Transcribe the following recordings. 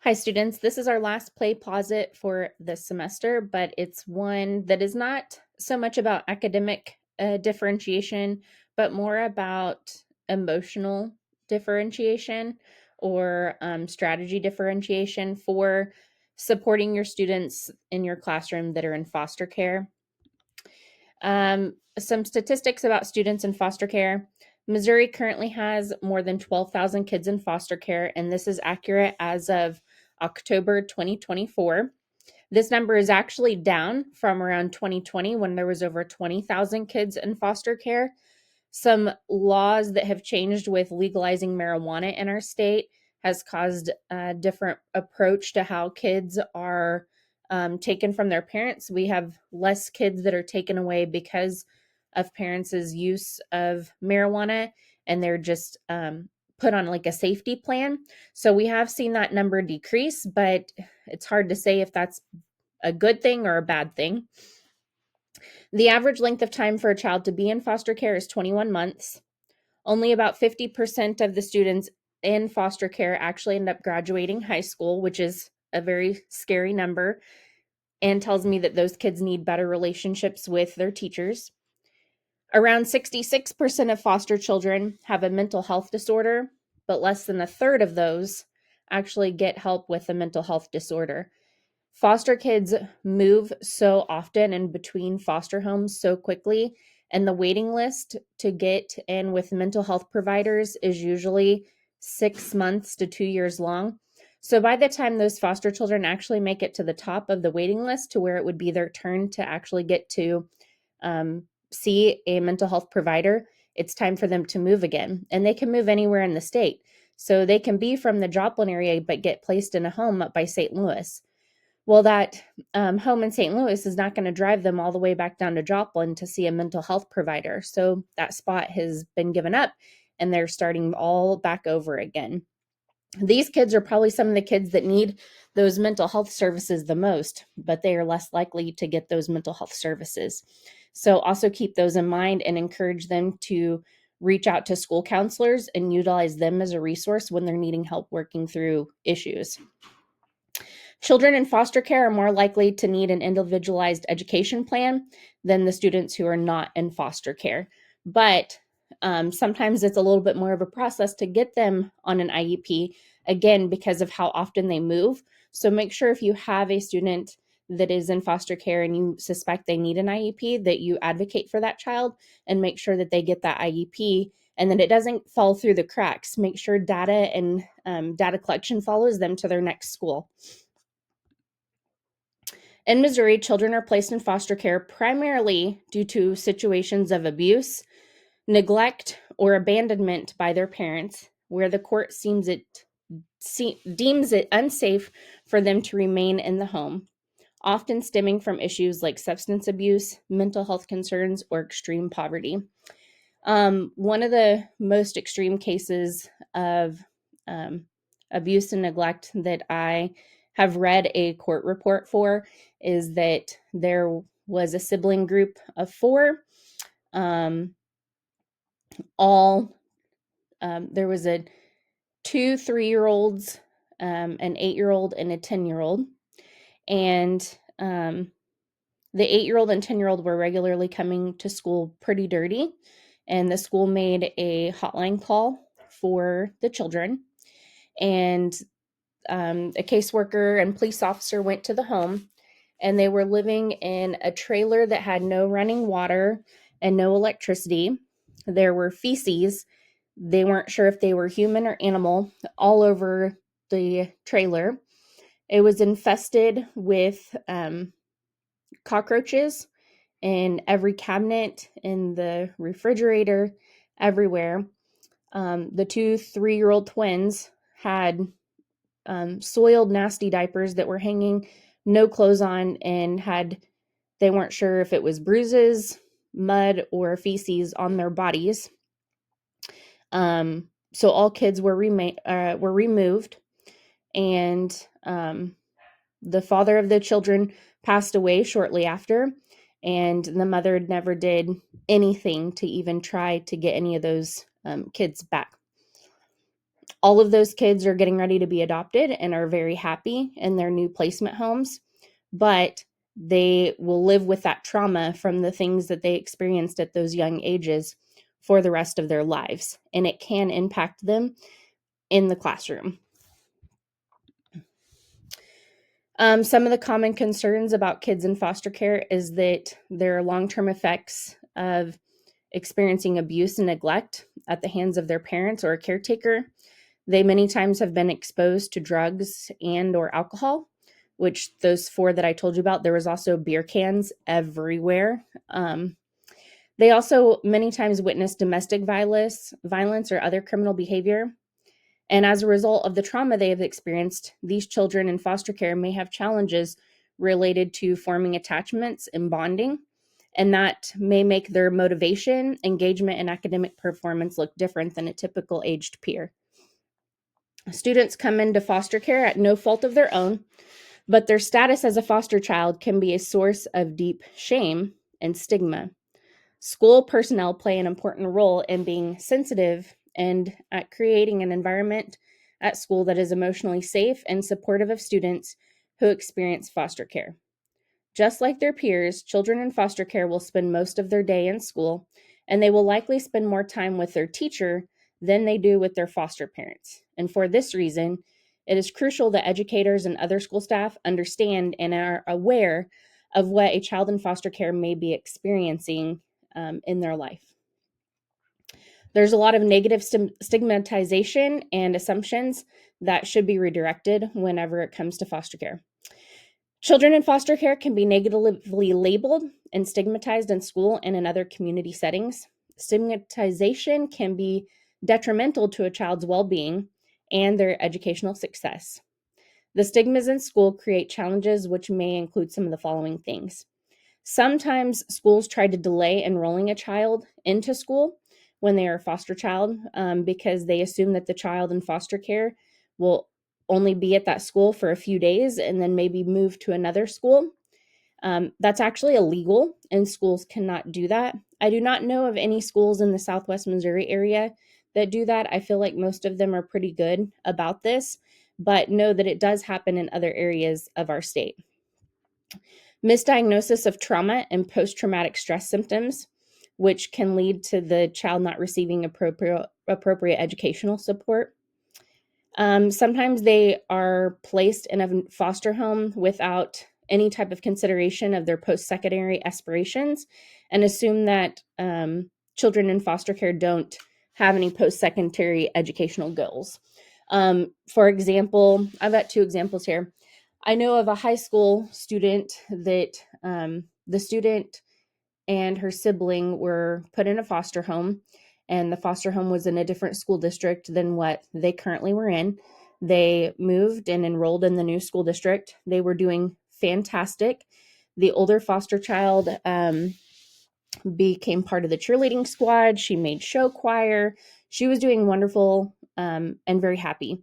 Hi, students. This is our last play posit for this semester, but it's one that is not so much about academic differentiation, but more about emotional differentiation or strategy differentiation for supporting your students in your classroom that are in foster care. Some statistics about students in foster care. Missouri currently has more than 12,000 kids in foster care, and this is accurate as of October 2024. This number is actually down from around 2020 when there was over 20,000 kids in foster care. Some laws that have changed with legalizing marijuana in our state has caused a different approach to how kids are taken from their parents. We have less kids that are taken away because of parents' use of marijuana, and they're just put on like a safety plan. So we have seen that number decrease, but it's hard to say if that's a good thing or a bad thing. The average length of time for a child to be in foster care is 21 months. Only about 50% of the students in foster care actually end up graduating high school, which is a very scary number and tells me that those kids need better relationships with their teachers. Around 66% of foster children have a mental health disorder, but less than a third of those actually get help with a mental health disorder. Foster kids move so often in between foster homes so quickly, and the waiting list to get in with mental health providers is usually 6 months to 2 years long. So by the time those foster children actually make it to the top of the waiting list to where it would be their turn to actually get to see a mental health provider, it's time for them to move again. And they can move anywhere in the state. So they can be from the Joplin area, but get placed in a home up by St. Louis. Well, that home in St. Louis is not going to drive them all the way back down to Joplin to see a mental health provider. So that spot has been given up and they're starting all back over again. These kids are probably some of the kids that need those mental health services the most, but they are less likely to get those mental health services. So also keep those in mind and encourage them to reach out to school counselors and utilize them as a resource when they're needing help working through issues. Children in foster care are more likely to need an individualized education plan than the students who are not in foster care. But sometimes it's a little bit more of a process to get them on an IEP, again, because of how often they move. So make sure if you have a student that is in foster care and you suspect they need an IEP, that you advocate for that child and make sure that they get that IEP and then it doesn't fall through the cracks. Make sure data and data collection follows them to their next school. In Missouri, children are placed in foster care primarily due to situations of abuse, neglect, or abandonment by their parents, where the court deems it unsafe for them to remain in the home, often stemming from issues like substance abuse, mental health concerns, or extreme poverty. One of the most extreme cases of abuse and neglect that I have read a court report for is that there was a sibling group of four. Um, all there was a 2 3-year-olds, an 8-year-old, and a 10-year-old, and the 8-year-old and 10-year-old were regularly coming to school pretty dirty, and the school made a hotline call for the children, and a caseworker and police officer went to the home, and they were living in a trailer that had no running water and no electricity. There were feces. They weren't sure if they were human or animal all over the trailer. It was infested with cockroaches in every cabinet, in the refrigerator, everywhere. The 2 3-year-old twins had soiled, nasty diapers that were hanging, no clothes on, and they weren't sure if it was bruises, mud, or feces on their bodies. So all kids were removed, and the father of the children passed away shortly after, and the mother never did anything to even try to get any of those kids back. All of those kids are getting ready to be adopted and are very happy in their new placement homes, but they will live with that trauma from the things that they experienced at those young ages for the rest of their lives, and it can impact them in the classroom. Some of the common concerns about kids in foster care is that there are long-term effects of experiencing abuse and neglect at the hands of their parents or a caretaker. They many times have been exposed to drugs and or alcohol, which those 4 that I told you about, there was also beer cans everywhere. They also many times witness domestic violence or other criminal behavior. And as a result of the trauma they have experienced, these children in foster care may have challenges related to forming attachments and bonding, and that may make their motivation, engagement, and academic performance look different than a typical aged peer. Students come into foster care at no fault of their own, but their status as a foster child can be a source of deep shame and stigma. School personnel play an important role in being sensitive and at creating an environment at school that is emotionally safe and supportive of students who experience foster care. Just like their peers, children in foster care will spend most of their day in school, and they will likely spend more time with their teacher than they do with their foster parents. And for this reason, it is crucial that educators and other school staff understand and are aware of what a child in foster care may be experiencing in their life. There's a lot of negative stigmatization and assumptions that should be redirected whenever it comes to foster care. Children in foster care can be negatively labeled and stigmatized in school and in other community settings. Stigmatization can be detrimental to a child's well-being and their educational success. The stigmas in school create challenges which may include some of the following things. Sometimes schools try to delay enrolling a child into school when they are a foster child because they assume that the child in foster care will only be at that school for a few days and then maybe move to another school. That's actually illegal, and schools cannot do that. I do not know of any schools in the Southwest Missouri area that do that. I feel like most of them are pretty good about this, but know that it does happen in other areas of our state. Misdiagnosis of trauma and post-traumatic stress symptoms, which can lead to the child not receiving appropriate educational support. Sometimes they are placed in a foster home without any type of consideration of their post-secondary aspirations and assume that children in foster care don't have any post-secondary educational goals. For example, I've got 2 examples here. I know of a high school student that the student and her sibling were put in a foster home, and the foster home was in a different school district than what they currently were in. They moved and enrolled in the new school district. They were doing fantastic. The older foster child became part of the cheerleading squad. She made show choir. She was doing wonderful and very happy.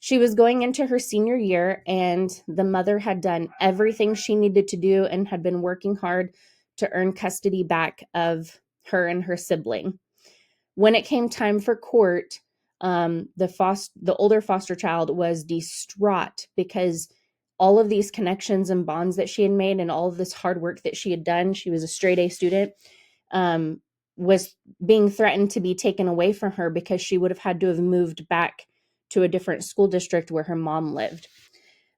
She was going into her senior year, and the mother had done everything she needed to do and had been working hard to earn custody back of her and her sibling. When it came time for court, the older foster child was distraught because all of these connections and bonds that she had made and all of this hard work that she had done, she was a straight A student, was being threatened to be taken away from her because she would have had to have moved back to a different school district where her mom lived.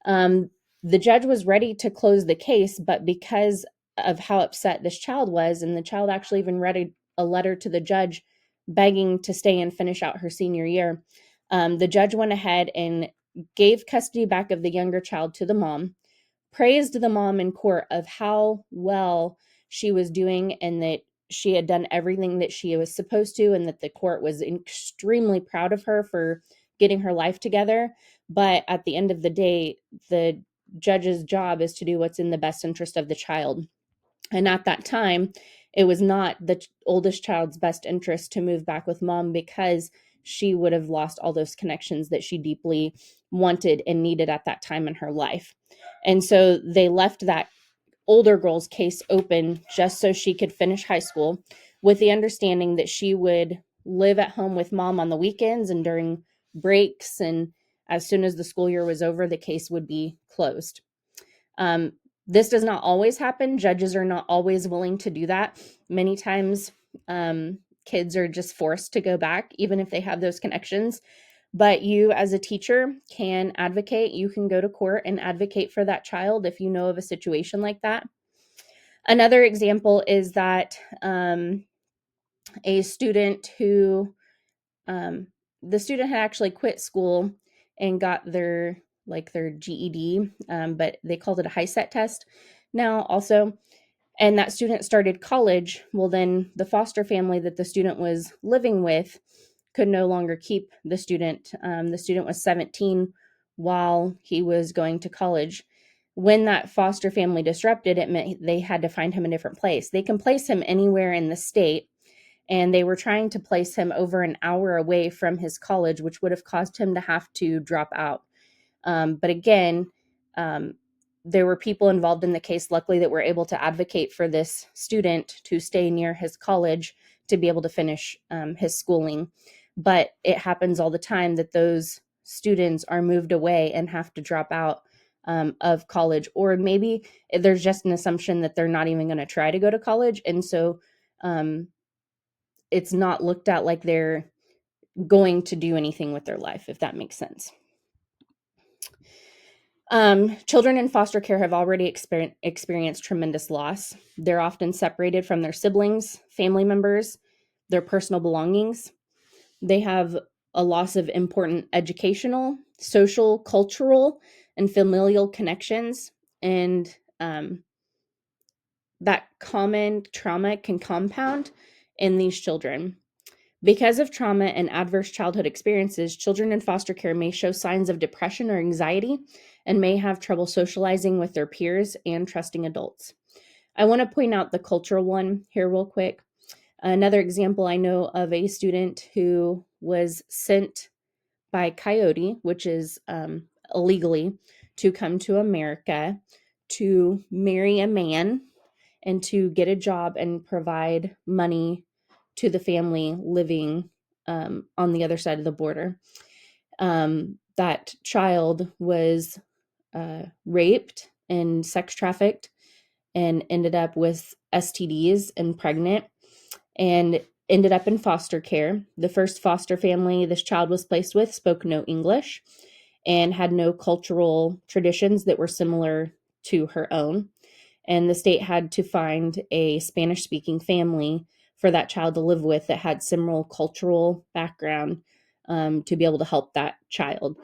The judge was ready to close the case, but because of how upset this child was, and the child actually even read a letter to the judge begging to stay and finish out her senior year, the judge went ahead and gave custody back of the younger child to the mom, praised the mom in court of how well she was doing and that she had done everything that she was supposed to, and that the court was extremely proud of her for getting her life together. But at the end of the day, the judge's job is to do what's in the best interest of the child. And at that time, it was not the oldest child's best interest to move back with mom because she would have lost all those connections that she deeply wanted and needed at that time in her life. And so they left that older girl's case open just so she could finish high school with the understanding that she would live at home with mom on the weekends and during breaks, and as soon as the school year was over, the case would be closed. This does not always happen. Judges are not always willing to do that. Many times, kids are just forced to go back, even if they have those connections. But you, as a teacher, can advocate. You can go to court and advocate for that child if you know of a situation like that. Another example is that a student who, the student had actually quit school and got their GED, but they called it a HiSET test now also. And that student started college. Well, then the foster family that the student was living with could no longer keep the student. The student was 17 while he was going to college. When that foster family disrupted, it meant they had to find him a different place. They can place him anywhere in the state, and they were trying to place him over an hour away from his college, which would have caused him to have to drop out. But again, there were people involved in the case, luckily, that were able to advocate for this student to stay near his college to be able to finish his schooling. But it happens all the time that those students are moved away and have to drop out of college, or maybe there's just an assumption that they're not even going to try to go to college. And so it's not looked at like they're going to do anything with their life, if that makes sense. Children in foster care have already experienced tremendous loss. They're often separated from their siblings, family members, their personal belongings. They have a loss of important educational, social, cultural, and familial connections. And that common trauma can compound in these children. Because of trauma and adverse childhood experiences, children in foster care may show signs of depression or anxiety and may have trouble socializing with their peers and trusting adults. I want to point out the cultural one here real quick. Another example, I know of a student who was sent by Coyote, which is illegally, to come to America to marry a man and to get a job and provide money to the family living on the other side of the border. That child was raped and sex trafficked and ended up with STDs and pregnant and ended up in foster care. The first foster family this child was placed with spoke no English and had no cultural traditions that were similar to her own. And the state had to find a Spanish-speaking family for that child to live with that had similar cultural background to be able to help that child.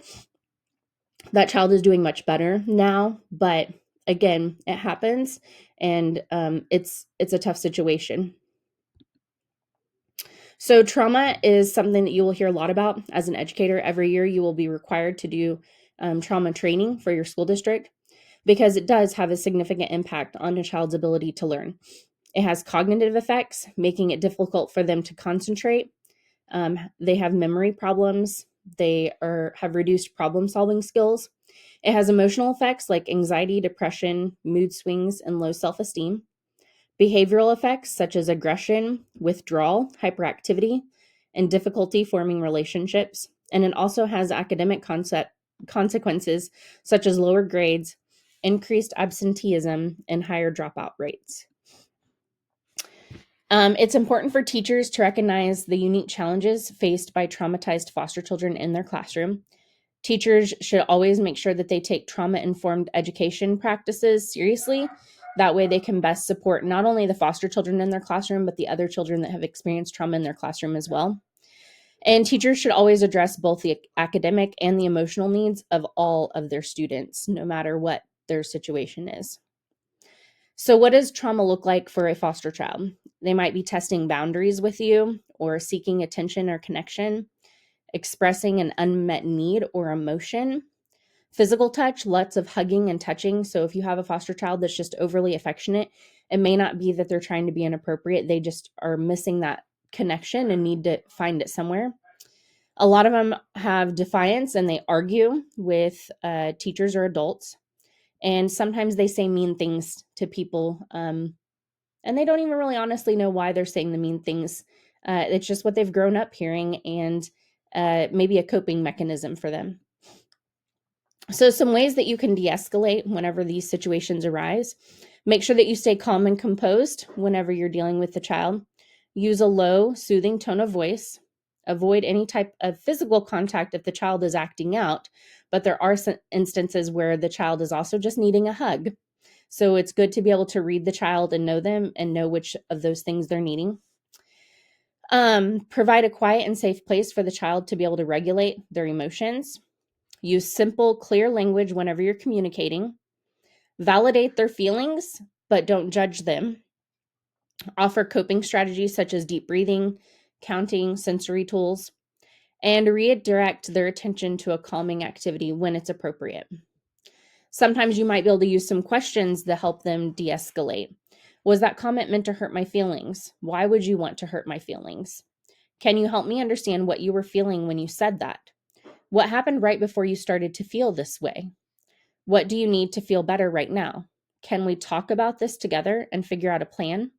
That child is doing much better now, but again, it happens, and it's a tough situation. So trauma is something that you will hear a lot about as an educator. Every year you will be required to do trauma training for your school district because it does have a significant impact on a child's ability to learn. It has cognitive effects, making it difficult for them to concentrate. They have memory problems. They have reduced problem-solving skills. It has emotional effects like anxiety, depression, mood swings, and low self-esteem. Behavioral effects such as aggression, withdrawal, hyperactivity, and difficulty forming relationships. And it also has academic consequences such as lower grades, increased absenteeism, and higher dropout rates. It's important for teachers to recognize the unique challenges faced by traumatized foster children in their classroom. Teachers should always make sure that they take trauma-informed education practices seriously. That way they can best support not only the foster children in their classroom, but the other children that have experienced trauma in their classroom as well. And teachers should always address both the academic and the emotional needs of all of their students, no matter what their situation is. So what does trauma look like for a foster child? They might be testing boundaries with you or seeking attention or connection, expressing an unmet need or emotion. Physical touch, lots of hugging and touching. So if you have a foster child that's just overly affectionate, it may not be that they're trying to be inappropriate. They just are missing that connection and need to find it somewhere. A lot of them have defiance and they argue with teachers or adults. And sometimes they say mean things to people, and they don't even really honestly know why they're saying the mean things. It's just what they've grown up hearing, and maybe a coping mechanism for them. So some ways that you can de-escalate whenever these situations arise: make sure that you stay calm and composed whenever you're dealing with the child. Use a low, soothing tone of voice. Avoid any type of physical contact if the child is acting out, but there are some instances where the child is also just needing a hug. So it's good to be able to read the child and know them and know which of those things they're needing. Provide a quiet and safe place for the child to be able to regulate their emotions. Use simple, clear language whenever you're communicating. Validate their feelings, but don't judge them. Offer coping strategies such as deep breathing, counting, sensory tools, and redirect their attention to a calming activity when it's appropriate. Sometimes you might be able to use some questions to help them de-escalate. Was that comment meant to hurt my feelings? Why would you want to hurt my feelings? Can you help me understand what you were feeling when you said that? What happened right before you started to feel this way? What do you need to feel better right now? Can we talk about this together and figure out a plan?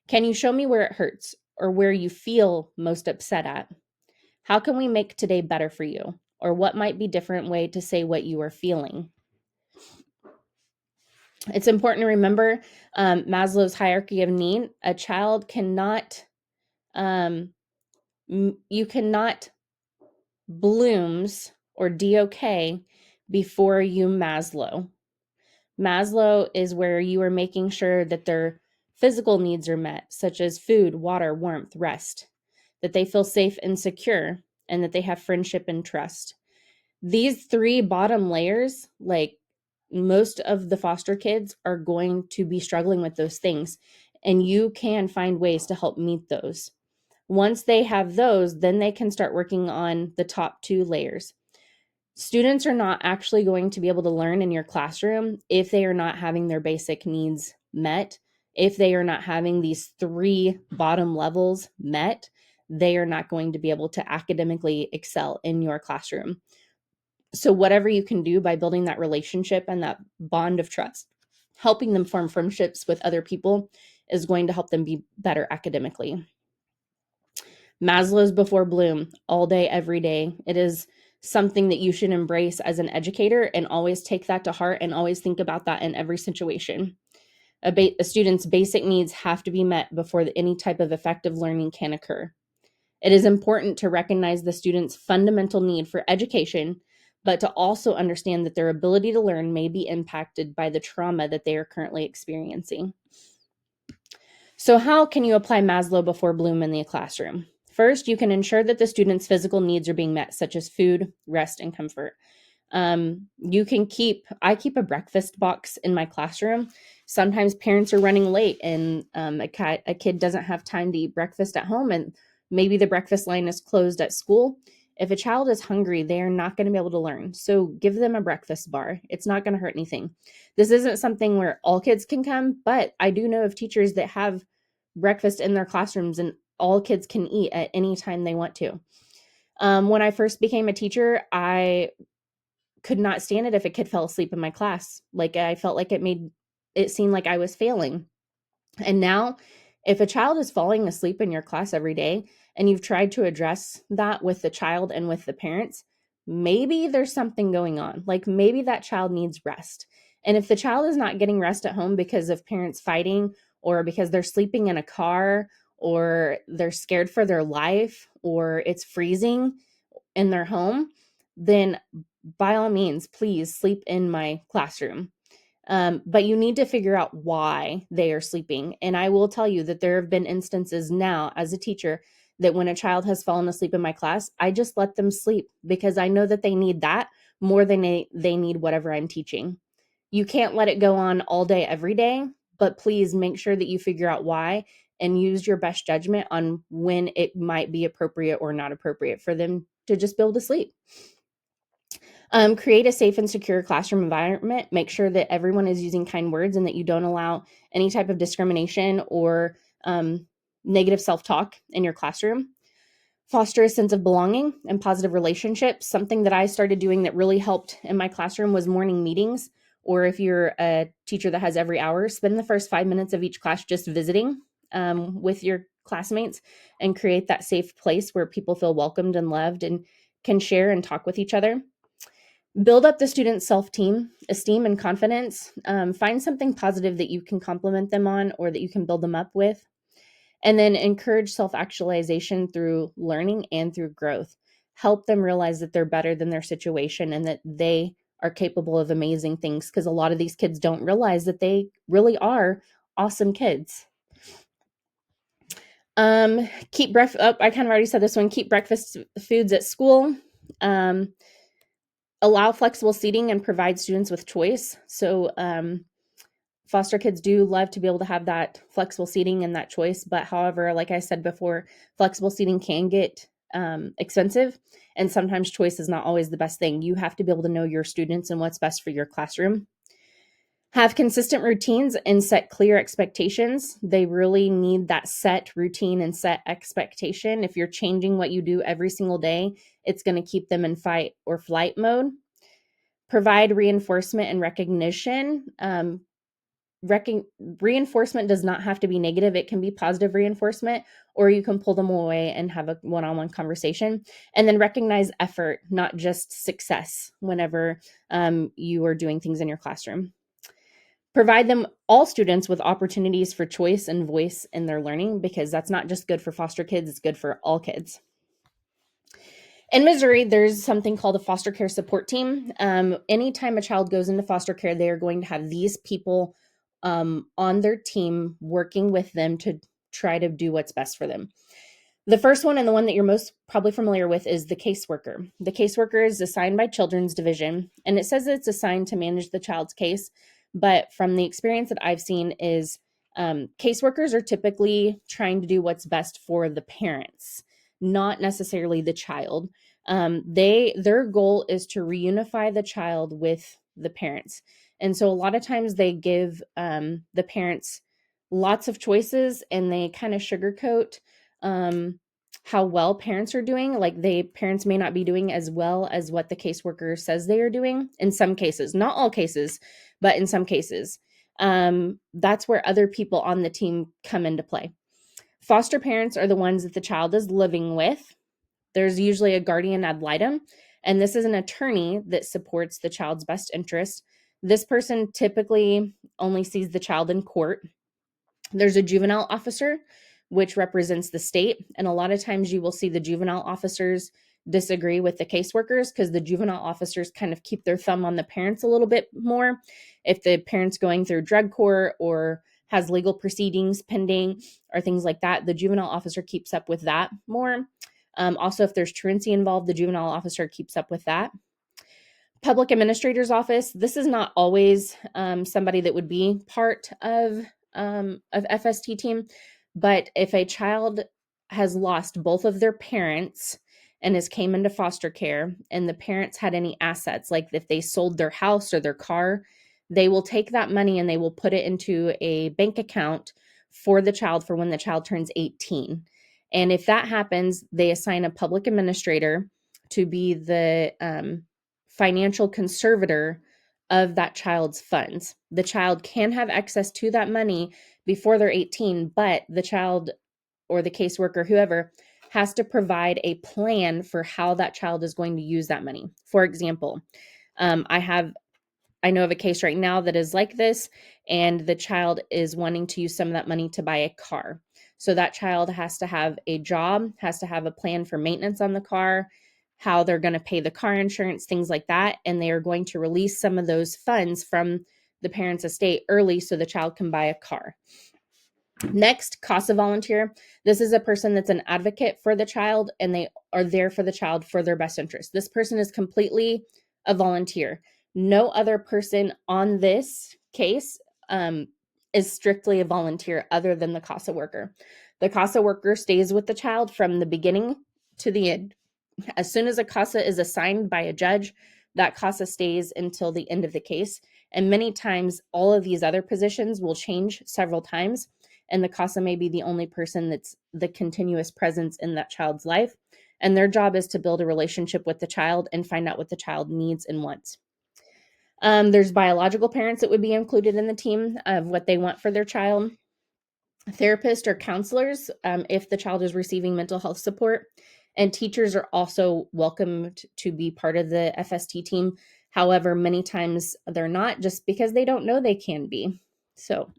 Can you show me where it hurts or where you feel most upset at? How can we make today better for you? Or what might be a different way to say what you are feeling? It's important to remember Maslow's hierarchy of need. A child cannot, you cannot Bloom's or DOK before you Maslow. Maslow is where you are making sure that their physical needs are met, such as food, water, warmth, rest, that they feel safe and secure, and that they have friendship and trust. These three bottom layers, like most of the foster kids, are going to be struggling with those things, and you can find ways to help meet those. Once they have those, then they can start working on the top two layers. Students are not actually going to be able to learn in your classroom if they are not having their basic needs met. If they are not having these three bottom levels met, they are not going to be able to academically excel in your classroom. So whatever you can do by building that relationship and that bond of trust, helping them form friendships with other people, is going to help them be better academically. Maslow's before Bloom, all day, every day. It is something that you should embrace as an educator and always take that to heart and always think about that in every situation. A student's basic needs have to be met before any type of effective learning can occur. It is important to recognize the student's fundamental need for education, but to also understand that their ability to learn may be impacted by the trauma that they are currently experiencing. So how can you apply Maslow before Bloom in the classroom? First, you can ensure that the student's physical needs are being met, such as food, rest, and comfort. I keep a breakfast box in my classroom. Sometimes parents are running late and a kid doesn't have time to eat breakfast at home, and maybe the breakfast line is closed at school. If a child is hungry, they are not going to be able to learn. So give them a breakfast bar. It's not going to hurt anything. This isn't something where all kids can come, but I do know of teachers that have breakfast in their classrooms and all kids can eat at any time they want to. When I first became a teacher, I could not stand it if a kid fell asleep in my class. Like, I felt like it made it seem like I was failing. And now, if a child is falling asleep in your class every day and you've tried to address that with the child and with the parents, maybe there's something going on. Like, maybe that child needs rest. And if the child is not getting rest at home because of parents fighting, or because they're sleeping in a car, or they're scared for their life, or it's freezing in their home, then by all means, please sleep in my classroom. But you need to figure out why they are sleeping. And I will tell you that there have been instances now as a teacher that when a child has fallen asleep in my class, I just let them sleep because I know that they need that more than they need whatever I'm teaching. You can't let it go on all day, every day, but please make sure that you figure out why and use your best judgment on when it might be appropriate or not appropriate for them to just be able to sleep. Create a safe and secure classroom environment. Make sure that everyone is using kind words and that you don't allow any type of discrimination or negative self-talk in your classroom. Foster a sense of belonging and positive relationships. Something that I started doing that really helped in my classroom was morning meetings, or if you're a teacher that has every hour, spend the first 5 minutes of each class just visiting with your classmates and create that safe place where people feel welcomed and loved and can share and talk with each other. Build up the student's esteem and confidence. Find something positive that you can compliment them on or that you can build them up with. And then encourage self-actualization through learning and through growth. Help them realize that they're better than their situation and that they are capable of amazing things, because a lot of these kids don't realize that they really are awesome kids. Keep I kind of already said this one. Keep breakfast foods at school. Allow flexible seating and provide students with choice. So foster kids do love to be able to have that flexible seating and that choice. But however, like I said before, flexible seating can get expensive, and sometimes choice is not always the best thing. You have to be able to know your students and what's best for your classroom. Have consistent routines and set clear expectations. They really need that set routine and set expectation. If you're changing what you do every single day, it's going to keep them in fight or flight mode. Provide reinforcement and recognition. Reinforcement does not have to be negative. It can be positive reinforcement, or you can pull them away and have a one-on-one conversation. And then recognize effort, not just success, whenever you are doing things in your classroom. Provide them, all students, with opportunities for choice and voice in their learning, because that's not just good for foster kids, it's good for all kids. In Missouri, there's something called a foster care support team. Anytime a child goes into foster care, they are going to have these people on their team working with them to try to do what's best for them. The first one, and the one that you're most probably familiar with, is the caseworker. The caseworker is assigned by Children's Division, and it says it's assigned to manage the child's case. But from the experience that I've seen is caseworkers are typically trying to do what's best for the parents, not necessarily the child. Their goal is to reunify the child with the parents. And so a lot of times they give the parents lots of choices, and they kind of sugarcoat how well parents are doing. Like, parents may not be doing as well as what the caseworker says they are doing in some cases, not all cases, but in some cases. That's where other people on the team come into play. Foster parents are the ones that the child is living with. There's usually a guardian ad litem, and this is an attorney that supports the child's best interest. This person typically only sees the child in court. There's a juvenile officer, which represents the state, and a lot of times you will see the juvenile officers disagree with the caseworkers, because the juvenile officers kind of keep their thumb on the parents a little bit more. If the parent's going through drug court or has legal proceedings pending or things like that, the juvenile officer keeps up with that more. Also, if there's truancy involved, the juvenile officer keeps up with that. Public administrator's office. This is not always somebody that would be part of FST team, but if a child has lost both of their parents and has came into foster care, and the parents had any assets, like if they sold their house or their car, they will take that money and they will put it into a bank account for the child for when the child turns 18. And if that happens, they assign a public administrator to be the financial conservator of that child's funds. The child can have access to that money before they're 18, but the child or the caseworker, whoever, has to provide a plan for how that child is going to use that money. For example, I know of a case right now that is like this, and the child is wanting to use some of that money to buy a car. So that child has to have a job, has to have a plan for maintenance on the car, how they're going to pay the car insurance, things like that. And they are going to release some of those funds from the parent's estate early so the child can buy a car. Next, CASA volunteer. This is a person that's an advocate for the child, and they are there for the child for their best interest. This person is completely a volunteer. No other person on this case is strictly a volunteer other than the CASA worker. The CASA worker stays with the child from the beginning to the end. As soon as a CASA is assigned by a judge, that CASA stays until the end of the case. And many times, all of these other positions will change several times, and the CASA may be the only person that's the continuous presence in that child's life. And their job is to build a relationship with the child and find out what the child needs and wants. There's biological parents that would be included in the team of what they want for their child. therapists or counselors if the child is receiving mental health support. And teachers are also welcomed to be part of the FST team. However, many times they're not, just because they don't know they can be. So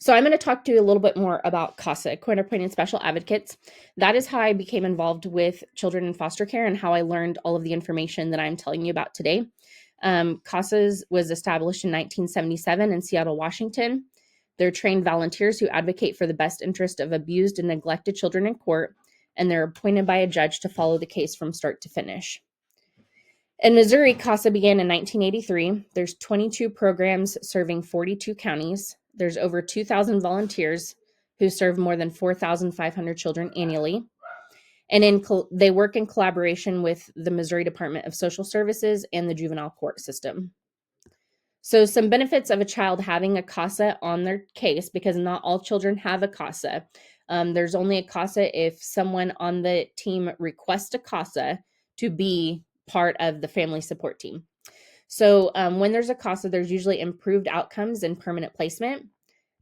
I'm going to talk to you a little bit more about CASA, Court-Appointed Special Advocates. That is how I became involved with children in foster care and how I learned all of the information that I'm telling you about today. CASA was established in 1977 in Seattle, Washington. They're trained volunteers who advocate for the best interest of abused and neglected children in court, and they're appointed by a judge to follow the case from start to finish. In Missouri, CASA began in 1983. There's 22 programs serving 42 counties. There's over 2,000 volunteers who serve more than 4,500 children annually. And they work in collaboration with the Missouri Department of Social Services and the juvenile court system. So some benefits of a child having a CASA on their case, because not all children have a CASA. There's only a CASA if someone on the team requests a CASA to be part of the family support team. So when there's a CASA, there's usually improved outcomes and permanent placement.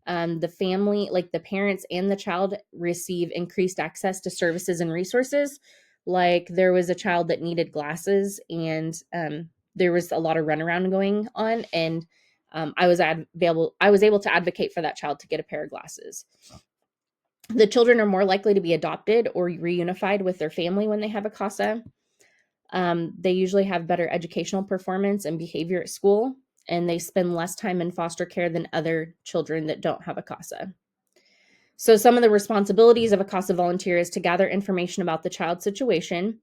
The family, like the parents and the child, receive increased access to services and resources. Like there was a child that needed glasses, and there was a lot of runaround going on, and I was able to advocate for that child to get a pair of glasses. The children are more likely to be adopted or reunified with their family when they have a CASA. They usually have better educational performance and behavior at school, and they spend less time in foster care than other children that don't have a CASA. So some of the responsibilities of a CASA volunteer is to gather information about the child's situation.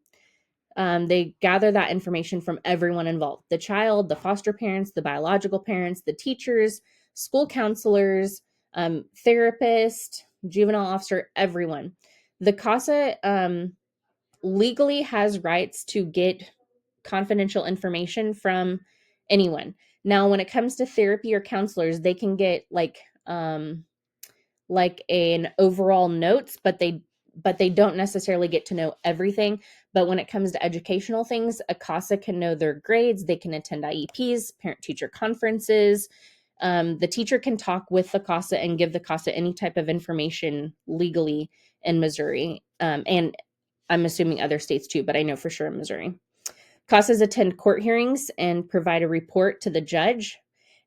They gather that information from everyone involved: the child, the foster parents, the biological parents, the teachers, school counselors, therapist, juvenile officer, everyone. The CASA legally has rights to get confidential information from anyone. Now, when it comes to therapy or counselors, they can get like an overall notes, but they don't necessarily get to know everything. But when it comes to educational things, a CASA can know their grades, they can attend IEPs, parent-teacher conferences. The teacher can talk with the CASA and give the CASA any type of information legally in Missouri. And I'm assuming other states too, but I know for sure in Missouri. CASAs attend court hearings and provide a report to the judge.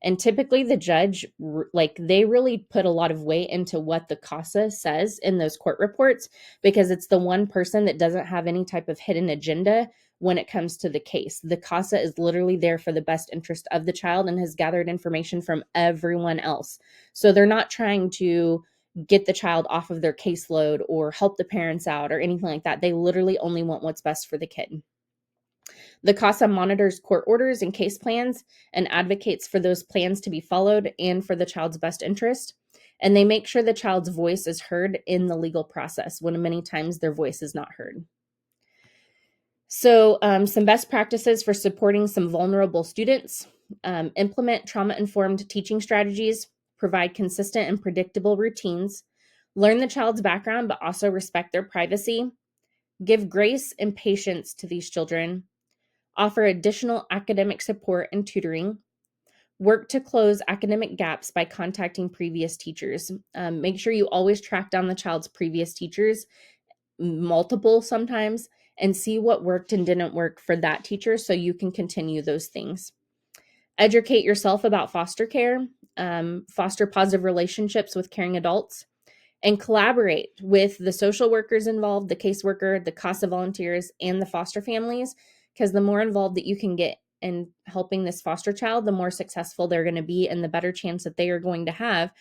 And typically the judge, they really put a lot of weight into what the CASA says in those court reports, because it's the one person that doesn't have any type of hidden agenda when it comes to the case. The CASA is literally there for the best interest of the child and has gathered information from everyone else. So they're not trying to get the child off of their caseload or help the parents out or anything like that. They literally only want what's best for the kid. The CASA monitors court orders and case plans and advocates for those plans to be followed and for the child's best interest. And they make sure the child's voice is heard in the legal process, when many times their voice is not heard. So some best practices for supporting some vulnerable students: implement trauma-informed teaching strategies, provide consistent and predictable routines, learn the child's background but also respect their privacy, give grace and patience to these children, offer additional academic support and tutoring, work to close academic gaps by contacting previous teachers. Make sure you always track down the child's previous teachers, multiple sometimes, and see what worked and didn't work for that teacher so you can continue those things. Educate yourself about foster care, foster positive relationships with caring adults, and collaborate with the social workers involved, the caseworker, the CASA volunteers, and the foster families, because the more involved that you can get in helping this foster child, the more successful they're going to be and the better chance that they are going to have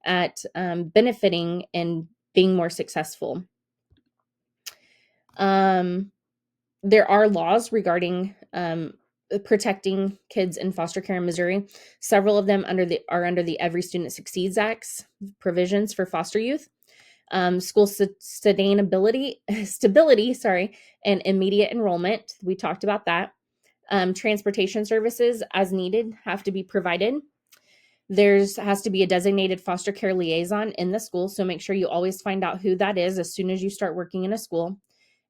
at benefiting and being more successful. There are laws regarding protecting kids in foster care in Missouri. Several of them are under the Every Student Succeeds Act's provisions for foster youth. School stability, and immediate enrollment. We talked about that. Transportation services as needed have to be provided. There has to be a designated foster care liaison in the school, so make sure you always find out who that is as soon as you start working in a school,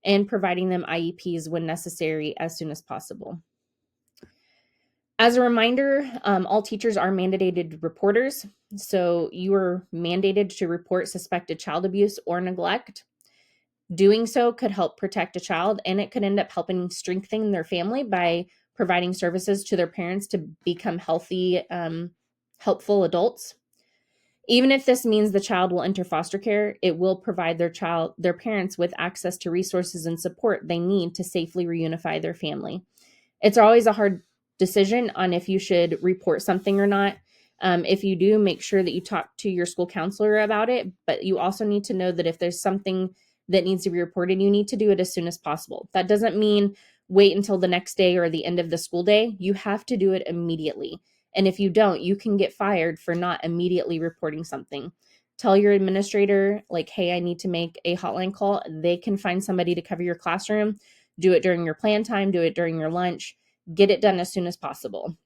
and providing them IEPs when necessary as soon as possible. As a reminder, all teachers are mandated reporters. So you are mandated to report suspected child abuse or neglect. Doing so could help protect a child, and it could end up helping strengthen their family by providing services to their parents to become healthy, helpful adults. Even if this means the child will enter foster care, it will provide their parents with access to resources and support they need to safely reunify their family. It's always a hard decision on if you should report something or not. If you do, make sure that you talk to your school counselor about it, but you also need to know that if there's something that needs to be reported, you need to do it as soon as possible. That doesn't mean wait until the next day or the end of the school day. You have to do it immediately. And if you don't, you can get fired for not immediately reporting something. Tell your administrator, like, hey, I need to make a hotline call. They can find somebody to cover your classroom. Do it during your plan time, do it during your lunch, get it done as soon as possible.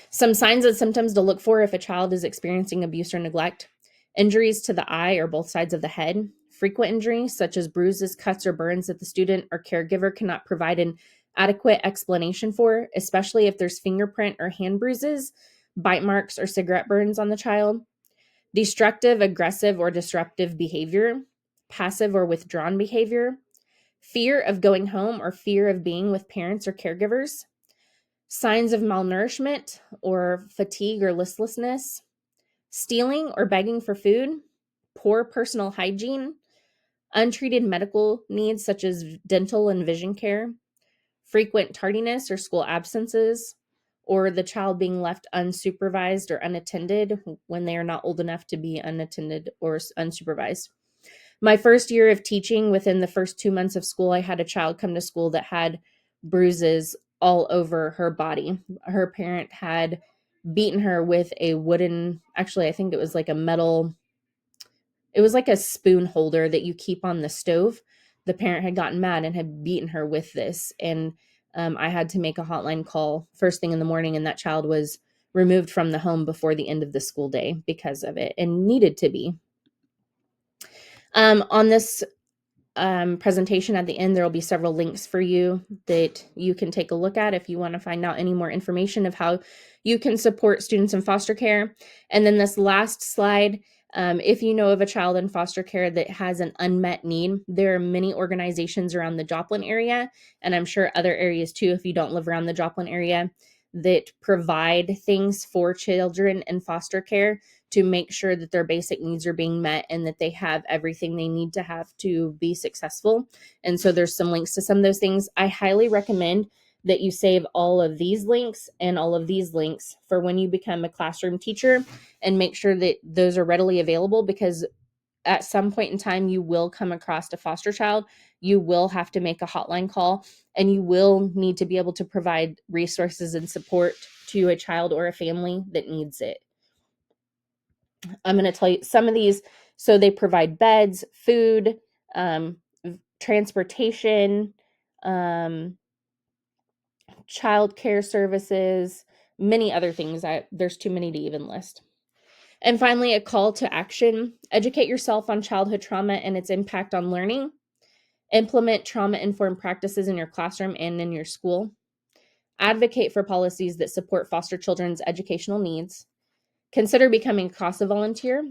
Some signs and symptoms to look for if a child is experiencing abuse or neglect: injuries to the eye or both sides of the head, frequent injuries such as bruises, cuts, or burns that the student or caregiver cannot provide an adequate explanation for, especially if there's fingerprint or hand bruises, bite marks, or cigarette burns on the child, destructive, aggressive, or disruptive behavior, passive or withdrawn behavior, fear of going home or fear of being with parents or caregivers, signs of malnourishment or fatigue or listlessness, stealing or begging for food, poor personal hygiene, untreated medical needs such as dental and vision care, frequent tardiness or school absences, or the child being left unsupervised or unattended when they are not old enough to be unattended or unsupervised. My first year of teaching, within the first 2 months of school, I had a child come to school that had bruises all over her body. Her parent had beaten her with a wooden, actually, I think it was like a metal, it was like a spoon holder that you keep on the stove. The parent had gotten mad and had beaten her with this. And I had to make a hotline call first thing in the morning, and that child was removed from the home before the end of the school day because of it, and needed to be. On this presentation at the end, there will be several links for you that you can take a look at if you want to find out any more information of how you can support students in foster care. And then this last slide, if you know of a child in foster care that has an unmet need, there are many organizations around the Joplin area, and I'm sure other areas too if you don't live around the Joplin area, that provide things for children in foster care to make sure that their basic needs are being met and that they have everything they need to have to be successful. And so there's some links to some of those things. I highly recommend that you save all of these links and all of these links for when you become a classroom teacher, and make sure that those are readily available, because at some point in time, you will come across a foster child. You will have to make a hotline call, and you will need to be able to provide resources and support to a child or a family that needs it. I'm going to tell you some of these. So they provide beds, food, transportation, child care services, many other things. There's too many to even list. And finally, a call to action: educate yourself on childhood trauma and its impact on learning. Implement trauma-informed practices in your classroom and in your school. Advocate for policies that support foster children's educational needs. Consider becoming a CASA volunteer,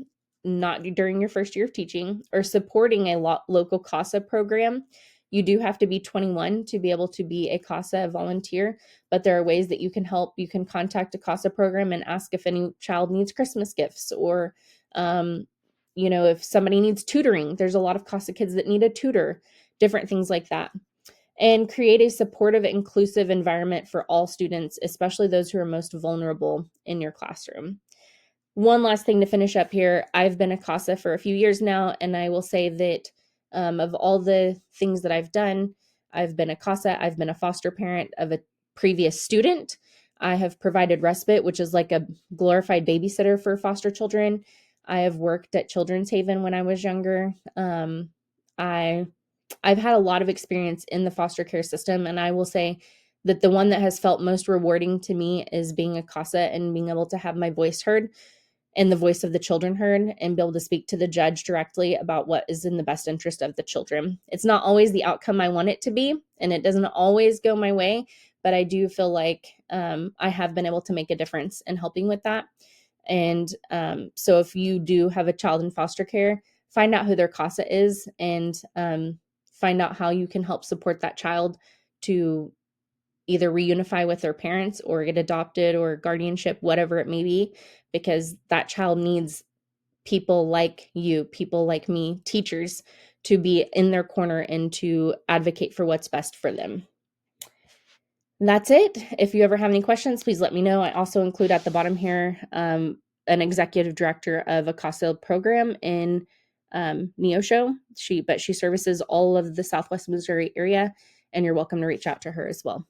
not during your first year of teaching, or supporting a local CASA program. You do have to be 21 to be able to be a CASA volunteer, but there are ways that you can help. You can contact a CASA program and ask if any child needs Christmas gifts, or, if somebody needs tutoring. There's a lot of CASA kids that need a tutor, different things like that. And create a supportive, inclusive environment for all students, especially those who are most vulnerable in your classroom. One last thing to finish up here. I've been a CASA for a few years now, and I will say that of all the things that I've done, I've been a CASA, I've been a foster parent of a previous student. I have provided respite, which is like a glorified babysitter for foster children. I have worked at Children's Haven when I was younger. I've had a lot of experience in the foster care system, and I will say that the one that has felt most rewarding to me is being a CASA and being able to have my voice heard and the voice of the children heard, and be able to speak to the judge directly about what is in the best interest of the children. It's not always the outcome I want it to be, and it doesn't always go my way, but I do feel like I have been able to make a difference in helping with that. And so if you do have a child in foster care, find out who their CASA is, and find out how you can help support that child to either reunify with their parents or get adopted or guardianship, whatever it may be, because that child needs people like you, people like me, teachers, to be in their corner and to advocate for what's best for them. And that's it. If you ever have any questions, please let me know. I also include at the bottom here an executive director of a CASA program in Neosho. She services all of the Southwest Missouri area, and you're welcome to reach out to her as well.